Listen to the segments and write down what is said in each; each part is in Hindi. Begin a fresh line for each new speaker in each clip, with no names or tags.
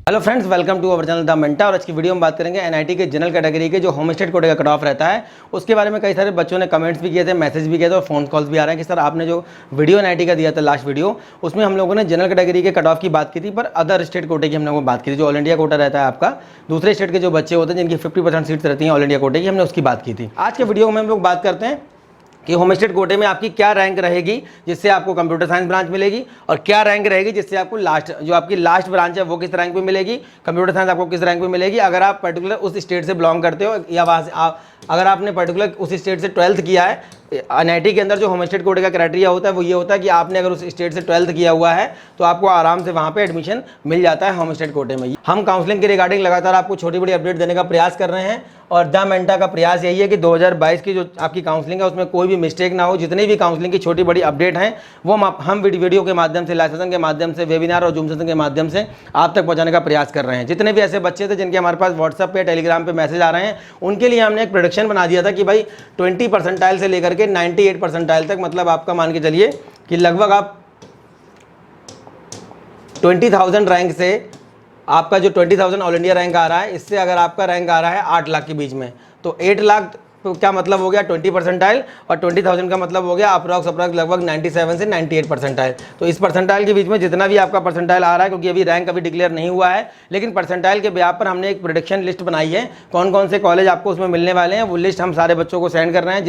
Hello friends, welcome to our channel the मेंटा। और आज की वीडियो में बात करेंगे एनआईटी के जनरल कैटेगरी के जो होम स्टेट कोटे का कट ऑफ रहता है उसके बारे में। कई सारे बच्चों ने कमेंट्स भी किए थे, मैसेज भी किए थे और फोन कॉल्स भी आ रहे हैं कि सर आपने जो वीडियो एनआईटी का दिया था लास्ट वीडियो, उसमें हम लोगों ने जनरल कैटेगरी के कट ऑफ की बात की थी, पर अदर स्टेट कोटे की हम लोगों ने बात की थी। जो ऑल इंडिया कोटा रहता है आपका, दूसरे स्टेट के जो बच्चे होते हैं जिनकी 50% सीट्स रहती हैं ऑल इंडिया कोटे की, हमने उसकी बात की थी। आज के वीडियो में हम लोग बात करते हैं कि होम स्टेट कोटे में आपकी क्या रैंक रहेगी जिससे आपको कंप्यूटर साइंस ब्रांच मिलेगी, और क्या रैंक रहेगी जिससे आपको जो आपकी लास्ट ब्रांच है वो किस रैंक पे मिलेगी, कंप्यूटर साइंस आपको किस रैंक पे मिलेगी अगर आप पर्टिकुलर उस स्टेट से बिलोंग करते हो, या वहाँ से अगर आपने पर्टिकुलर उस स्टेट से 12th किया है। एनआईटी के अंदर जो होम स्टेट कोटे का क्राइटेरिया होता है वो ये होता है कि आपने अगर उस स्टेट से 12th किया हुआ है तो आपको आराम से वहाँ पे एडमिशन मिल जाता है होम स्टेट कोटे में। हम काउंसलिंग के रिगार्डिंग लगातार आपको छोटी बड़ी अपडेट देने का प्रयास कर रहे हैं, और द मेंटा का प्रयास यही है कि 2022 की जो आपकी काउंसलिंग है उसमें कोई भी मिस्टेक ना हो। जितनी भी काउंसलिंग की छोटी बड़ी अपडेट हैं वो हम वीडियो के माध्यम से, लाइव सेशन के माध्यम से, वेबिनार और जूम सेशन के माध्यम से आप तक पहुंचाने का प्रयास कर रहे हैं। जितने भी ऐसे बच्चे थे जिनके हमारे पास व्हाट्सएप पे, टेलीग्राम पे मैसेज आ रहे हैं, उनके लिए हमने एक प्रोडिक्शन बना दिया था कि भाई 20 परसेंटाइल से लेकर के 98 परसेंटाइल तक, मतलब आपका मान के चलिए कि लगभग आप 20,000 रैंक से, आपका जो 20,000 ऑल इंडिया रैंक आ रहा है, इससे अगर आपका रैंक आ रहा है 8 लाख के बीच में, तो 8 लाख तो क्या मतलब हो गया 20 परसेंटाइल, और 20,000 का मतलब हो गया अप्रॉक्स लगभग 97 से 98 परसेंटाइल। तो इस परसेंटाइल के बीच में जितना भी आपका परसेंटाइल आ रहा है, क्योंकि अभी रैंक अभी डिक्लेयर नहीं हुआ है, लेकिन परसेंटाइल के ब्याह पर हमने एक प्रेडिक्शन लिस्ट बनाई है, कौन कौन से कॉलेज आपको उसमें मिलने वाले हैं। वो लिस्ट हम सारे बच्चों को सेंड कर रहे हैं।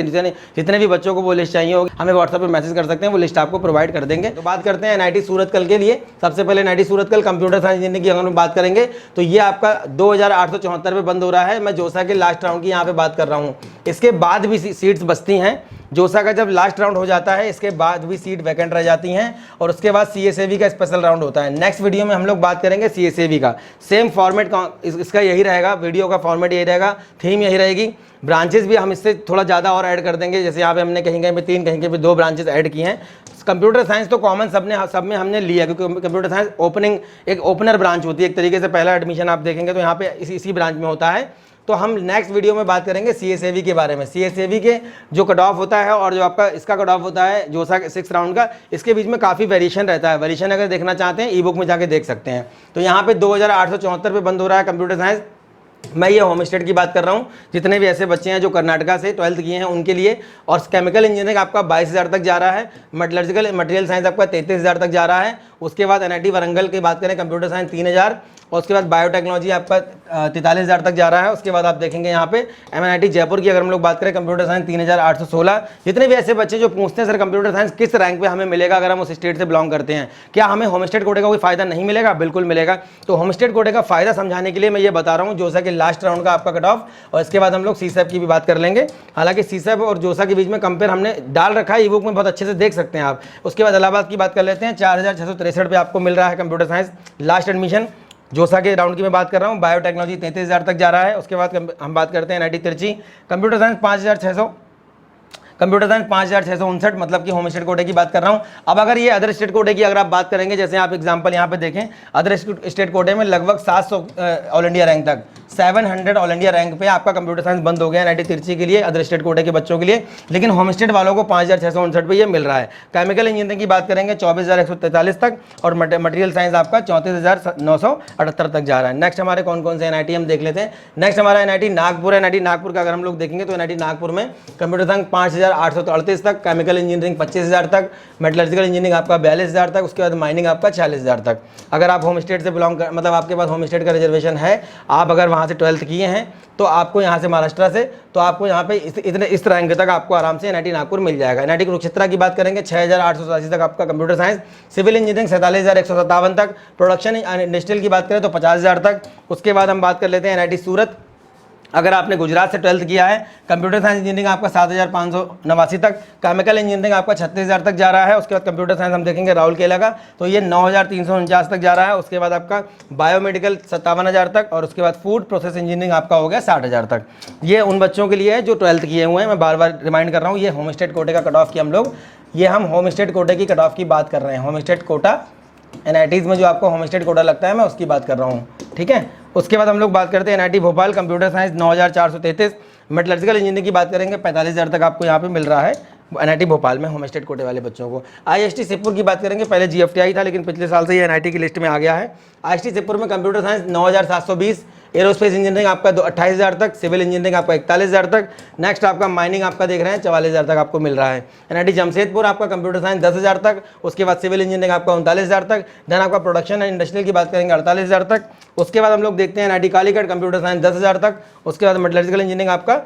जितने भी बच्चों को वो लिस्ट चाहिए होगी हमें व्हाट्सएप पर मैसेज कर सकते हैं, वो लिस्ट आपको प्रोवाइड कर देंगे। तो बात करते हैं एनआईटी सूरतकल के लिए। सबसे पहले NIT Surathkal computer science engineering की अगर हम बात करेंगे तो ये आपका 2,874 पे बंद हो रहा है। मैं जोसा के लास्ट राउंड की यहाँ पे बात कर रहा हूँ। इसके बाद भी सीट्स बचती हैं। जोसा का जब लास्ट राउंड हो जाता है इसके बाद भी सीट वैकेंट रह जाती हैं, और उसके बाद सीएसएवी का स्पेशल राउंड होता है। नेक्स्ट वीडियो में हम लोग बात करेंगे सीएसएवी का। सेम फॉर्मेट इसका यही रहेगा, वीडियो का फॉर्मेट यही रहेगा, थीम यही रहेगी। ब्रांचेस भी हम इससे थोड़ा ज़्यादा और ऐड कर देंगे। जैसे यहाँ पे हमने कहीं कहीं पे 3, कहीं कहीं पे 2 ब्रांचेस ऐड की हैं। कंप्यूटर साइंस तो कॉमन सब में हमने लिया, क्योंकि कंप्यूटर साइंस एक ओपनर ब्रांच होती है एक तरीके से। पहला एडमिशन आप देखेंगे तो यहाँ पे इसी ब्रांच में होता है। तो हम नेक्स्ट वीडियो में बात करेंगे सीएसएवी के बारे में। सीएसएवी के जो कट ऑफ होता है और जो आपका इसका कट ऑफ होता है जोसा के 6 राउंड का, इसके बीच में काफ़ी वेरिएशन रहता है। वेरिएशन अगर देखना चाहते हैं ई बुक में जाके देख सकते हैं। तो यहाँ पे 2,874 पे बंद हो रहा है कंप्यूटर साइंस। मैं ये होम स्टेट की बात कर रहा हूँ। जितने भी ऐसे बच्चे हैं जो कर्नाटका से 12th किए हैं उनके लिए। और केमिकल इंजीनियरिंग आपका 22,000 तक जा रहा है। मेटलर्जिकल मटेरियल साइंस आपका 33,000 तक जा रहा है। उसके बाद एनआईटी वारंगल की बात करें कंप्यूटर साइंस 3,000, और उसके बाद बायोटेक्नोलॉजी आपका 43,000 तक जा रहा है। उसके बाद आप देखेंगे यहाँ पे एमएनआईटी जयपुर की अगर हम लोग बात करें कंप्यूटर साइंस 3,816। जितने भी ऐसे बच्चे जो पूछते हैं सर कंप्यूटर साइंस किस रैंक पे हमें मिलेगा अगर हम उस स्टेट से बिलोंग करते हैं, क्या हमें होम स्टेट कोटे का कोई फायदा नहीं मिलेगा? बिल्कुल मिलेगा। तो होम स्टेट कोटे का फायदा समझाने के लिए मैं ये बता रहा हूँ जोसा के लास्ट राउंड का आपका कट ऑफ, और इसके बाद हम लोग सीसैप की भी बात कर लेंगे। हालांकि सीसैप और जोसा के बीच में कंपेयर हमने डाल रखा है, ई बुक में बहुत अच्छे से देख सकते हैं आप। उसके बाद इलाहाबाद की बात कर लेते हैं। 4,663 पे आपको मिल रहा है कंप्यूटर साइंस लास्ट एडमिशन। जोसा के राउंड की मैं बात कर रहा हूँ। बायोटेक्नोलॉजी 33,000 तक जा रहा है। उसके बाद हम बात करते हैं NIT Trichy computer science 5,600, computer science 5,659, मतलब कि होम स्टेट कोटे की बात कर रहा हूँ। अब अगर ये अदर स्टेट कोटे की अगर आप बात करेंगे, जैसे आप एग्जांपल यहाँ पे देखें, अदर स्टेट कोटे में लगभग 700 ऑल इंडिया रैंक तक, 700 ऑल इंडिया रैंक पे आपका कंप्यूटर साइंस बंद हो गया एनआईटी तिरची के लिए, अदर स्टेट कोटे के बच्चों के लिए। लेकिन होम स्टेट वालों को 5,659 पे ये मिल रहा है। केमिकल इंजीनियरिंग की बात करेंगे 24,143 तक, और मटेरियल साइंस आपका 34,978 तक जा रहा है। नेक्स्ट हमारे कौन कौन से एनआईटी हम देख लेते हैं। नेक्स्ट हमारा एनआईटी नागपुर है। एनआईटी नागपुर का अगर हम लोग देखेंगे तो एनआईटी नागपुर में कंप्यूटर साइंस 5,838 तक, केमिकल इंजीनियरिंग 25,000 तक, मेटलर्जिकल इंजीनियरिंग आपका 42,000 तक, उसके बाद माइनिंग आपका 46,000 तक। अगर आप होम स्टेट से बिलोंग कर, मतलब आपके पास होम स्टेट का रिजर्वेशन है, आप अगर वहाँ से 12th किए हैं तो आपको यहाँ से महाराष्ट्र से, तो आपको यहाँ पे इस रैंक तक आपको आराम से एनआईटी नागपुर मिल जाएगा। एनआईटी कुरुक्षेत्र की बात करेंगे 6,887 तक आपका कंप्यूटर साइंस, सिविल इंजीनियरिंग 47,157 तक, प्रोडक्शन इंडस्ट्रियल की बात करें तो 50,000 तक। उसके बाद हम बात कर लेते हैं एनआईटी सूरत। अगर आपने गुजरात से 12th किया है, कंप्यूटर साइंस इंजीनियरिंग आपका 7,589 तक, केमिकल इंजीनियरिंग आपका 36,000 तक जा रहा है। उसके बाद कंप्यूटर साइंस हम देखेंगे राउरकेला का, तो ये 9,349 तक जा रहा है। उसके बाद आपका बायोमेडिकल 57,000 तक, और उसके बाद फूड प्रोसेस इंजीनियरिंग आपका हो गया 60,000 तक। ये उन बच्चों के लिए है जो 12th किए हुए हैं। मैं बार बार रिमाइंड कर रहा हूँ, ये होम स्टेट कोटे का कट ऑफ की हम होम स्टेट कोटे की कट ऑफ की बात कर रहे हैं। होम स्टेट कोटा एनआईटीज़ में जो आपको होम स्टेट कोटा लगता है मैं उसकी बात कर रहा हूँ, ठीक है। उसके बाद हम लोग बात करते हैं NIT Bhopal computer science 9,433, metallurgical engineering की बात करेंगे 45,000 तक आपको यहाँ पे मिल रहा है NIT भोपाल में होम स्टेट कोटे वाले बच्चों को। IST सिरपुर की बात करेंगे, पहले GFTI था लेकिन पिछले साल से ये NIT की लिस्ट में आ गया है। IST सिरपुर में कंप्यूटर साइंस 9,720, एरोस्पेस इंजीनियरिंग आपका 28,000 तक, सिविल इंजीनियरिंग आपका 41,000 तक, नेक्स्ट आपका माइनिंग आपका देख रहे हैं 44,000 तक आपको मिल रहा है। NIT जमशेदपुर आपका कंप्यूटर साइंस 10,000 तक, उसके बाद सिविल इंजीनियरिंग आपका 39,000 तक, देन आपका प्रोडक्शन एंड इंडस्ट्रियल की बात करेंगे 48,000 तक। उसके बाद हम लोग देखते हैं NIT कालीकट कंप्यूटर साइंस 10,000 तक, उसके बाद मेटलर्जिकल इंजीनियरिंग आपका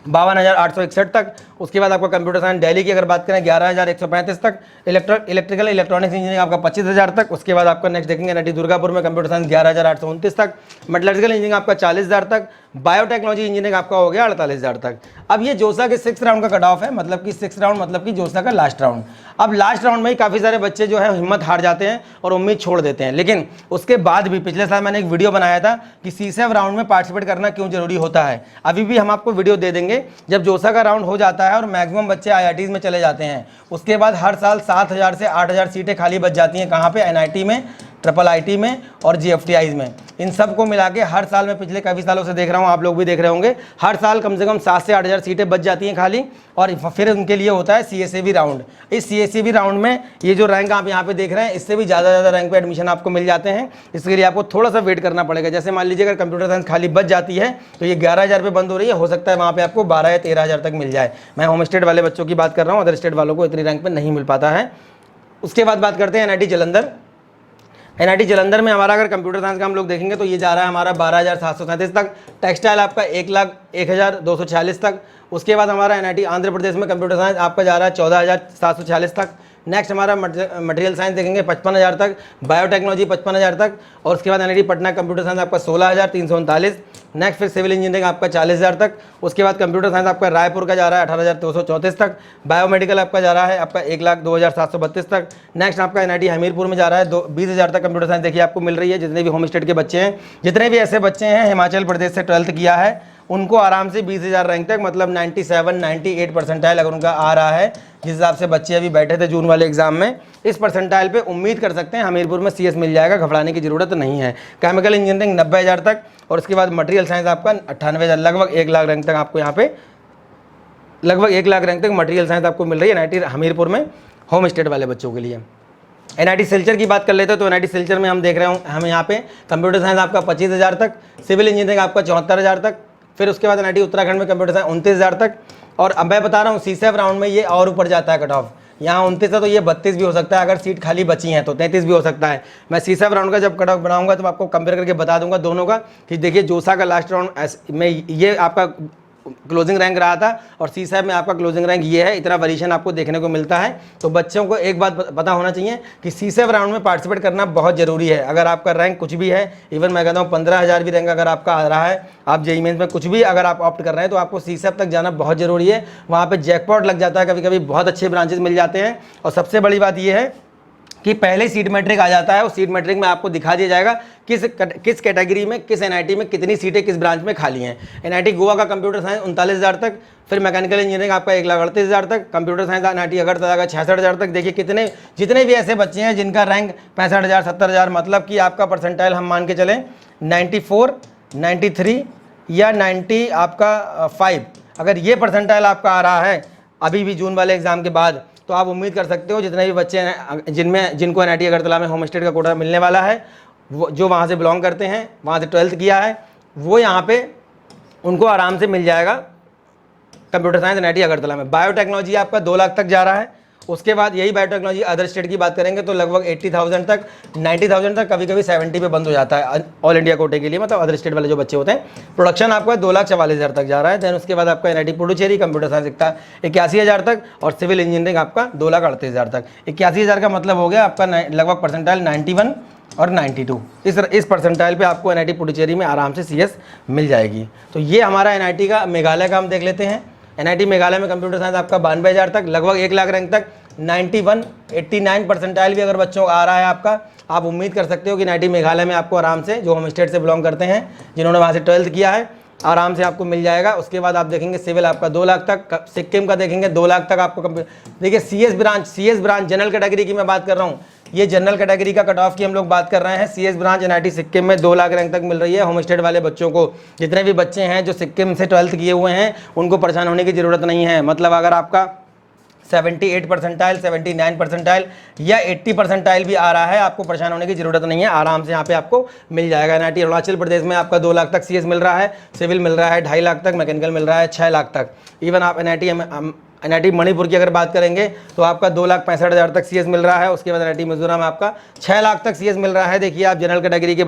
52,861 तक, उसके बाद आपका कंप्यूटर साइंस दिल्ली की अगर बात करें 11,135 तक, इलेक्ट्रिकल इलेक्ट्रॉनिक्स इंजीनियरिंग आपका 25,000 तक। उसके बाद आपका नेक्स्ट देखेंगे NIT दुर्गापुर में कंप्यूटर साइंस 11,829 तक, मेटलर्जिकल इंजीनियरिंग आपका 40,000 तक, बायोटेक्नोलॉजी इंजीनियरिंग आपका हो गया 48,000 तक। अब ये जोसा के 6th राउंड का कट ऑफ है, मतलब कि 6th राउंड मतलब कि जोसा का लास्ट राउंड। अब लास्ट राउंड में ही काफ़ी सारे बच्चे जो है हिम्मत हार जाते हैं और उम्मीद छोड़ देते हैं, लेकिन उसके बाद भी पिछले साल मैंने एक वीडियो बनाया था कि CSAT राउंड में पार्टिसिपेट करना क्यों जरूरी होता है। अभी भी हम आपको वीडियो दे देंगे। जब जोसा का राउंड हो जाता है और मैक्सिमम बच्चे IITs में चले जाते हैं, उसके बाद हर साल 7,000 से 8,000 सीटें खाली बच जाती हैं। कहाँ पे? NIT में, IIIT में और GFTIs में। इन सब को मिला के हर साल मैं पिछले काफ़ी सालों से देख रहा हूँ, आप लोग भी देख रहे होंगे, हर साल कम से कम 7 से 8,000 सीटें बच जाती हैं खाली। और फिर उनके लिए होता है CSAV राउंड। इस CSAV राउंड में ये जो रैंक आप यहाँ पे देख रहे हैं, इससे भी ज़्यादा रैंक पे एडमिशन आपको मिल जाते हैं। इसके लिए आपको थोड़ा सा वेट करना पड़ेगा। जैसे मान लीजिए अगर कंप्यूटर साइंस खाली बच जाती है तो ये 11,000 पे बंद हो रही है, हो सकता है वहाँ पे आपको 12 या 13,000 तक मिल जाए। मैं होम स्टेट वाले बच्चों की बात कर रहा हूँ, अदर स्टेट वालों को इतनी रैंक पर नहीं मिल पाता है। उसके बाद बात करते हैं NIT जालंधर। NIT जालंधर में हमारा अगर कंप्यूटर साइंस का हम लोग देखेंगे तो ये जा रहा है हमारा 12,737 तक, टेक्सटाइल आपका 1,01,246 तक। उसके बाद हमारा NIT आंध्र प्रदेश में कंप्यूटर साइंस आपका जा रहा है 14,746 तक। नेक्स्ट हमारा मटेरियल साइंस देखेंगे 55,000 तक, बायोटेक्नोलॉजी 55,000 तक। और उसके बाद NIT पटना कंप्यूटर साइंस आपका 16,339। नेक्स्ट फिर सिविल इंजीनियरिंग आपका 40,000 तक। उसके बाद कंप्यूटर साइंस आपका रायपुर का जा रहा है 18,234 तक। बायोमेडिकल आपका जा रहा है आपका 1,02,732 तक। नेक्स्ट आपका NIT हमीरपुर में जा रहा है 20,000 तक कंप्यूटर साइंस देखिए आपको मिल रही है। जितने भी होम स्टेट के बच्चे हैं, जितने भी ऐसे बच्चे हैं हिमाचल प्रदेश से 12th किया है, उनको आराम से 20,000 रैंक तक, मतलब 97-98 परसेंटाइल अगर उनका आ रहा है, जिस हिसाब से बच्चे अभी बैठे थे जून वाले एग्जाम में, इस परसेंटाइल पे उम्मीद कर सकते हैं हमीरपुर में CS मिल जाएगा, घबराने की जरूरत नहीं है। केमिकल इंजीनियरिंग 90,000 तक, और उसके बाद मटेरियल साइंस आपका 98,000, लगभग 1 लाख रैंक तक आपको यहाँ पे, लगभग 1 लाख रैंक तक मटेरियल साइंस आपको मिल रही है NIT हमीरपुर में होम स्टेट वाले बच्चों के लिए। NIT सिल्चर की बात कर लेते हैं तो NIT सिल्चर में हम देख रहे हैं हम यहाँ पे कंप्यूटर साइंस आपका 25,000 तक, सिविल इंजीनियरिंग आपका 74,000 तक। फिर उसके बाद NIT उत्तराखंड में कंप्यूटर साइंस 29,000 तक। और अब मैं बता रहा हूँ CSAT राउंड में ये और ऊपर जाता है कट ऑफ, यहाँ 29 है तो ये 32 भी हो सकता है, अगर सीट खाली बची हैं तो 33 भी हो सकता है। मैं CSAT राउंड का जब कट ऑफ बनाऊंगा तो आपको कंपेयर करके बता दूंगा दोनों का कि देखिए जोसा का लास्ट राउंड में ये आपका क्लोजिंग रैंक रहा था और CSAT में आपका क्लोजिंग रैंक ये है, इतना वेरिएशन आपको देखने को मिलता है। तो बच्चों को एक बात पता होना चाहिए कि CSAT राउंड में पार्टिसिपेट करना बहुत ज़रूरी है। अगर आपका रैंक कुछ भी है, इवन मैं कहता हूँ 15,000 भी रैंक अगर आपका आ रहा है, आप JEE मेंस में कुछ भी अगर आप ऑप्ट कर रहे हैं तो आपको CSAT तक जाना बहुत ज़रूरी है। वहाँ पर जैकपॉट लग जाता है, कभी कभी बहुत अच्छे ब्रांचेस मिल जाते हैं। और सबसे बड़ी बात यह है कि पहले सीट मैट्रिक आ जाता है, उस सीट मैट्रिक में आपको दिखा दिया जाएगा किस कैटेगरी में, किस NIT में कितनी सीटें किस ब्रांच में खाली हैं। NIT गोवा का कंप्यूटर साइंस 39,000 तक, फिर मैकेनिकल इंजीनियरिंग आपका 1,38,000 तक, कंप्यूटर साइंस NIT अगरतला का 66,000 तक। देखिए जितने भी ऐसे बच्चे हैं जिनका रैंक 65,000 70,000, मतलब कि आपका परसेंटाइल हम मान के चलें 94, 93 या 90 आपका 5, अगर ये परसेंटाइल आपका आ रहा है अभी भी जून वाले एग्जाम के बाद, तो आप उम्मीद कर सकते हो जितने भी बच्चे हैं जिनको NIT अगरतला में होम स्टेट का कोटा मिलने वाला है, वो जो वहाँ से बिलोंग करते हैं, वहाँ से 12th किया है, वो यहाँ पे उनको आराम से मिल जाएगा कंप्यूटर साइंस NIT अगरतला में। बायोटेक्नोलॉजी आपका 2 लाख तक जा रहा है। उसके बाद यही बायोटेक्नोलॉजी अदर स्टेट की बात करेंगे तो लगभग 80,000 तक, 90,000 तक, कभी कभी 70 पे बंद हो जाता है ऑल इंडिया कोटे के लिए, मतलब अदर स्टेट वाले जो बच्चे होते हैं। प्रोडक्शन आपका 2,44,000 तक जा रहा है। दैन उसके बाद आपका NIT पुडुचेरी कंप्यूटर साइंस 81,000 तक, और सिविल इंजीनियरिंग आपका 2,38,000 तक। 81,000 का मतलब हो गया आपका लगभग परसेंटाइल 91 और 92। इस परसेंटाइल पे आपको NIT पुडुचेरी में आराम से CS मिल जाएगी। तो ये हमारा NIT का मेघालय का हम देख लेते हैं। NIT मेघालय में कंप्यूटर साइंस आपका 92,000 तक, लगभग 1 लाख रैंक तक, 91, 89 परसेंटाइल भी अगर बच्चों आ रहा है आपका, आप उम्मीद कर सकते हो कि NIT मेघालय में आपको आराम से, जो होम स्टेट से बिलोंग करते हैं, जिन्होंने वहाँ से 12th किया है, आराम से आपको मिल जाएगा। उसके बाद आप देखेंगे सिविल आपका 2 लाख तक, सिक्किम का देखेंगे 2 लाख तक आपको। देखिए CS ब्रांच जनरल कैटेगरी की मैं बात कर रहा हूँ, ये जनरल कैटेगरी का कट ऑफ की हम लोग बात कर रहे हैं। CS ब्रांच NIT सिक्किम में 2 लाख रैंक तक मिल रही है होम स्टेट वाले बच्चों को। जितने भी बच्चे हैं जो सिक्किम से 12th किए हुए हैं, उनको परेशान होने की ज़रूरत नहीं है। मतलब अगर आपका 78 परसेंटाइल, 79 परसेंटाइल या 80 परसेंटाइल भी आ रहा है, आपको परेशान होने की जरूरत नहीं है, आराम से यहाँ पे आपको मिल जाएगा। NIT अरुणाचल प्रदेश में आपका 2 लाख तक CS मिल रहा है, सिविल मिल रहा है 2.5 लाख तक, मैकेनिकल मिल रहा है 6 लाख तक। इवन आप NIT मणिपुर की अगर बात करेंगे तो आपका 2,65,000 तक CS मिल रहा है। उसके बाद NIT मिजोरम में आपका 6 लाख तक CS मिल रहा है। देखिए आप जनरल कैटेगरी के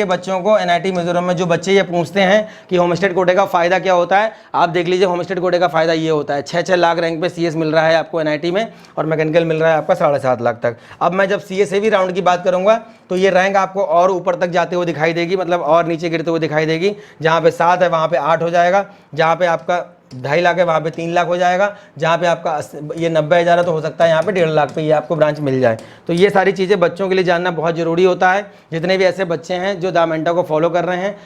बच्चों को, NIT मिजोरम में जो बच्चे ये पूछते हैं कि होम स्टेट कोटे का फ़ायदा क्या होता है, आप देख लीजिए होम स्टेट कोटे का फ़ायदा ये होता है 6-6 लाख रैंक पे CS मिल रहा है आपको NIT में, और मैकेनिकल मिल रहा है आपका 7.5 लाख तक। अब मैं जब CSAV राउंड की बात करूंगा तो ये रैंक आपको और ऊपर तक जाते हुए दिखाई देगी, मतलब और नीचे गिरते हुए दिखाई देगी। जहाँ पे 7 है वहाँ पे 8 हो जाएगा, जहाँ पे आपका 2.5 लाख है वहाँ पे 3 लाख हो जाएगा, जहाँ पे आपका ये 90,000 है तो हो सकता है यहाँ पे 1.5 लाख पे ये आपको ब्रांच मिल जाए। तो ये सारी चीज़ें बच्चों के लिए जानना बहुत ज़रूरी होता है। जितने भी ऐसे बच्चे हैं जो दा मेंटर को फॉलो कर रहे हैं,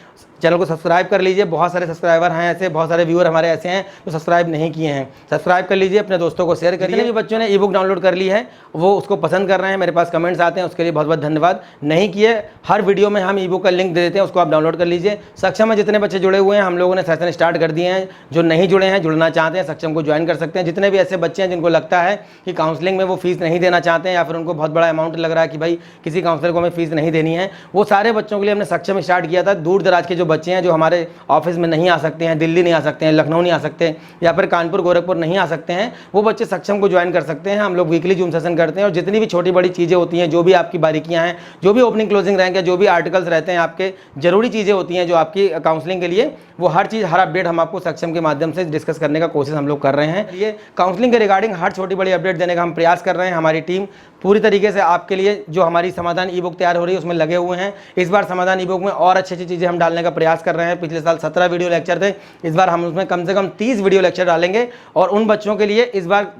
चैनल को सब्सक्राइब कर लीजिए। बहुत सारे सब्सक्राइबर हैं ऐसे, बहुत सारे व्यूअर हमारे ऐसे हैं जो सब्सक्राइब नहीं किए हैं, सब्सक्राइब कर लीजिए, अपने दोस्तों को शेयर करिए। जितने भी बच्चों ने ई बुक डाउनलोड कर ली है वो उसको पसंद कर रहे हैं, मेरे पास कमेंट्स आते हैं, उसके लिए बहुत बहुत धन्यवाद। नहीं किए, हर वीडियो में हम ई बुक का लिंक दे देते हैं, उसको आप डाउनलोड कर लीजिए। सक्षम में जितने बच्चे जुड़े हुए हैं, हम लोगों ने सेशन स्टार्ट कर दिए हैं। जो नहीं जुड़े हैं, जुड़ना चाहते हैं, सक्षम को ज्वाइन कर सकते हैं। जितने भी ऐसे बच्चे हैं जिनको लगता है कि काउंसलिंग में वो फीस नहीं देना चाहते हैं, या फिर उनको बहुत बड़ा अमाउंट लग रहा है कि भाई किसी काउंसलर को हमें फीस नहीं देनी है, वो सारे बच्चों के लिए हमने सक्षम स्टार्ट किया था। दूर दराज के जो बच्चे हैं जो हमारे ऑफिस में नहीं आ सकते हैं, दिल्ली नहीं आ सकते हैं, लखनऊ नहीं आ सकते, या फिर कानपुर गोरखपुर नहीं आ सकते हैं, वो बच्चे सक्षम को ज्वाइन कर सकते हैं। हम लोग वीकली जूम सेशन करते हैं, और जितनी भी छोटी बड़ी चीज़ें होती हैं, जो भी आपकी बारीकियां हैं, जो भी ओपनिंग क्लोजिंग रैंक है, जो भी आर्टिकल्स रहते हैं, आपके जरूरी चीज़ें होती हैं जो आपकी काउंसलिंग के लिए, वो हर चीज़, हर अपडेट हम आपको सक्षम के माध्यम से डिस्कस करने का कोशिश हम लोग कर रहे हैं। ये काउंसलिंग के रिगार्डिंग हर छोटी बड़ी अपडेट देने का हम प्रयास कर रहे हैं। हमारी टीम पूरी तरीके से आपके लिए जो हमारी समाधान ई बुक तैयार हो रही है उसमें लगे हुए हैं। इस बार समाधान ई बुक में और अच्छी अच्छी चीज़ें हम डालने का प्रयास कर रहे हैं। पिछले साल 17 वीडियो लेक्चर थे, इस बार हम उसमें कम से कम 30 वीडियो लेक्चर डालेंगे, और उन बच्चों के लिए इस बार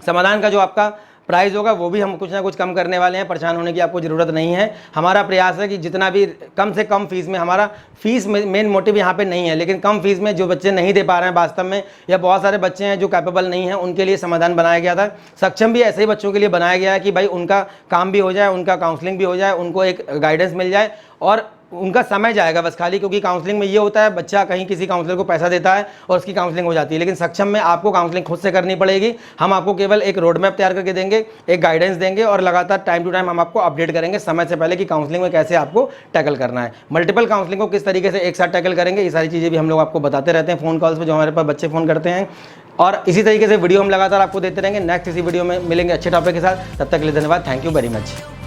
समाधान का जो आपका प्राइस होगा वो भी हम कुछ ना कुछ कम करने वाले हैं। परेशान होने की आपको ज़रूरत नहीं है। हमारा प्रयास है कि जितना भी कम से कम फीस में, हमारा फीस मेन मोटिव यहाँ पे नहीं है, लेकिन कम फीस में जो बच्चे नहीं दे पा रहे हैं वास्तव में, या बहुत सारे बच्चे हैं जो कैपेबल नहीं हैं, उनके लिए समाधान बनाया गया था। सक्षम भी ऐसे ही बच्चों के लिए बनाया गया है कि भाई उनका काम भी हो जाए, उनका काउंसलिंग भी हो जाए, उनको एक गाइडेंस मिल जाए, और उनका समय जाएगा बस खाली। क्योंकि काउंसलिंग में ये होता है, बच्चा कहीं किसी काउंसलर को पैसा देता है और उसकी काउंसलिंग हो जाती है, लेकिन सक्षम में आपको काउंसलिंग खुद से करनी पड़ेगी। हम आपको केवल एक रोड मैप तैयार करके देंगे, एक गाइडेंस देंगे, और लगातार टाइम टू टाइम हम आपको अपडेट करेंगे समय से पहले कि काउंसलिंग में कैसे आपको टैकल करना है, मल्टीपल काउंसलिंग को किस तरीके से एक साथ टैकल करेंगे। ये सारी चीज़ें भी हम लोग आपको बताते रहते हैं फ़ोन कॉल्स पर, जो हमारे पास बच्चे फ़ोन करते हैं, और इसी तरीके से वीडियो हम लगातार आपको देते रहेंगे। नेक्स्ट इसी वीडियो में मिलेंगे अच्छे टॉपिक के साथ। तब तक के लिए धन्यवाद। Thank you very much.